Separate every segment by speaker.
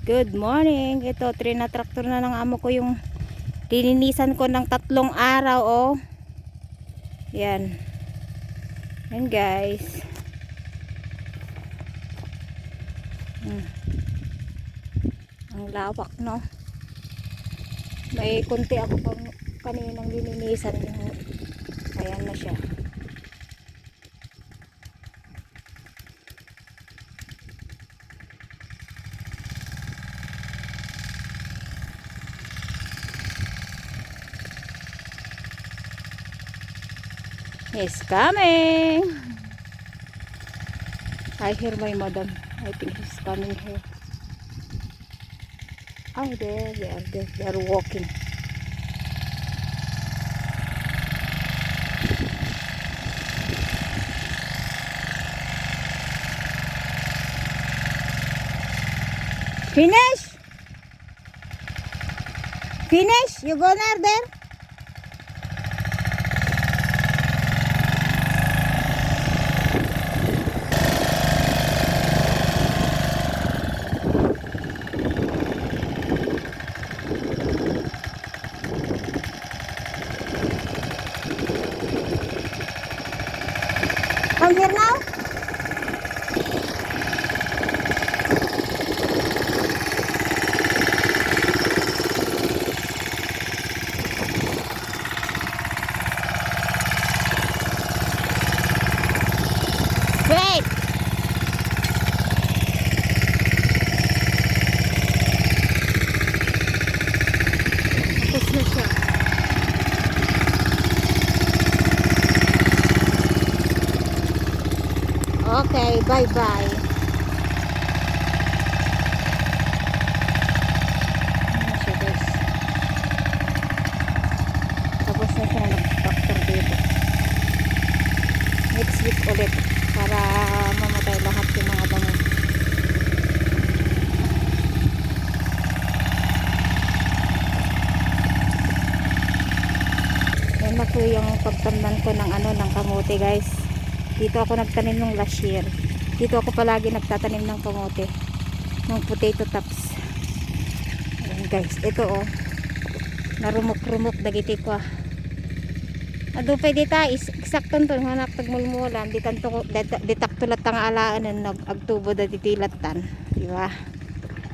Speaker 1: Good morning. Ito, traktor na ng amo ko yung lininisan ko ng 3 araw, oh. Yan. Yan, guys. Ang lawak, no? May konti ako pang kaninang lininisan. Ayan na siya. He's coming. I hear my madam. I think he's coming here. Oh, there they are. There. They are walking. Finish. Finish. You go there. Come here now. Wait. Tapos na siya. Okay, bye-bye. Ano siya, guys? Tapos na siya nag-tractor dito. Next week ulit para mamatay lahat yung mga damo. Yan na po yung pagtamnan ko ng ng kamote, guys. Dito ako nagtanim ng last year. Dito ako palagi nagtatanim ng kamote, ng potato tops. Ayan, guys, ito oh, narumok-rumok dagiti ko. Ado pa dita is eksakton to hanak tagmulmulan ditaktulat tang alaan ng agtubo da ditilatan, di ba?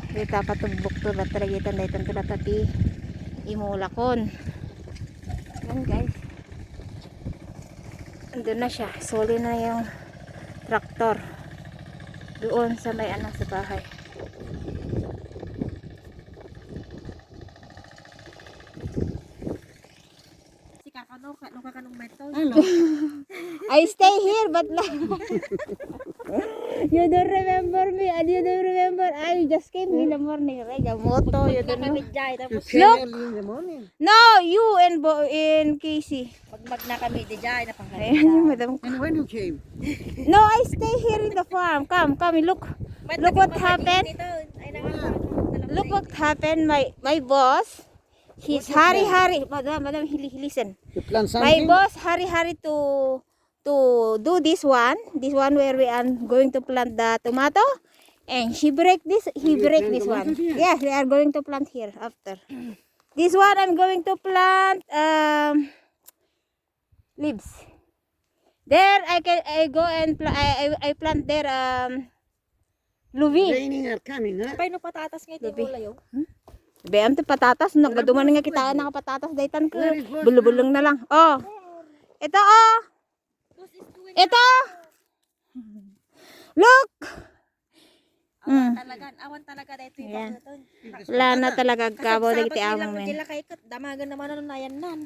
Speaker 1: Dita patumbok to lat tragitan daytan tulat ati imulakon. Yan, guys. Andun na siya. Soli na yung traktor. Doon sa may sa bahay.
Speaker 2: Si kakano, kanong metal.
Speaker 1: I stay here but you don't remember me and you don't remember I just came in the morning, right? The moto, you don't know. Look! No, you and Casey.
Speaker 2: Pag na kami di jay na
Speaker 1: Ayan yung madam ko.
Speaker 3: And when you came?
Speaker 1: No, I stay here in the farm. Come, look. Look what happened. Look what happened. My boss, he's hurry. Madam, listen.
Speaker 3: You plant
Speaker 1: My
Speaker 3: something?
Speaker 1: boss hurry to do this one where we are going to plant the tomato, and he break this one.
Speaker 3: Here?
Speaker 1: Yes, we are going to plant here after. This one I'm going to plant leaves. There I go and I plant there lubi.
Speaker 3: Raining are coming, huh?
Speaker 2: Pay no patatas nga iti ulayo.
Speaker 1: Bayam te patatas nagaduman nga kita na patatas daytan ko.
Speaker 3: Where is what?
Speaker 1: Bulubulong na lang. Oh. Ito oh. Ito. Look.
Speaker 2: Awan talaga dito yung
Speaker 1: Ayan.
Speaker 2: pagkatan.
Speaker 1: Wala na talaga kabo dagiti amo men.
Speaker 2: Dila kay kat damagan naman ano nayan nan.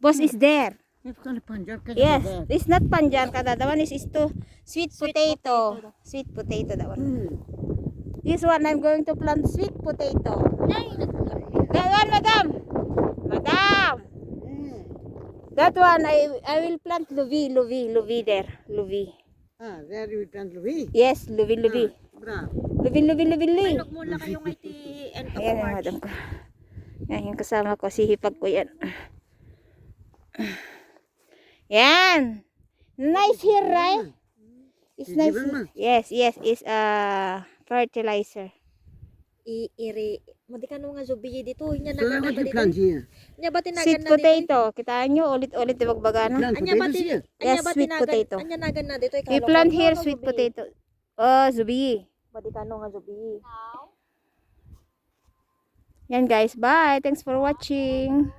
Speaker 1: Boss is there.
Speaker 3: It's called Punjab.
Speaker 1: Yes, it's not panjan kada. That one is to sweet potato. Sweet potato that one. This one I'm going to plant sweet potato. That one, madam. That one I will plant lubi there. Lubi.
Speaker 3: Ah, there you plant Louis.
Speaker 1: Yes, lubi.
Speaker 3: Bravo.
Speaker 1: Lubi.
Speaker 2: Nagmula kayo nga iti end of
Speaker 1: Ayan ang
Speaker 2: March.
Speaker 1: madam ko. Yan yung kasama ko, sihipag ko yan. Yan. Nice here, right? It's nice. Yes, it's fertilizer.
Speaker 2: Madi ka nga zubi dito. Nya
Speaker 3: So
Speaker 2: nagan
Speaker 3: what
Speaker 2: na
Speaker 3: you
Speaker 2: dito.
Speaker 3: plant here?
Speaker 2: Nya ba tinagan
Speaker 1: Sweet
Speaker 2: na dito?
Speaker 1: potato. Kitaan nyo, ulit-ulit dibagbagana.
Speaker 3: Plant
Speaker 2: Anya ba
Speaker 3: potatoes here.
Speaker 1: Yes, sweet potato.
Speaker 2: Anya nagan na dito.
Speaker 1: We plant here sweet potato. Oh, zubi.
Speaker 2: Madi ka nga zubi.
Speaker 1: Yan guys, bye. Thanks for watching.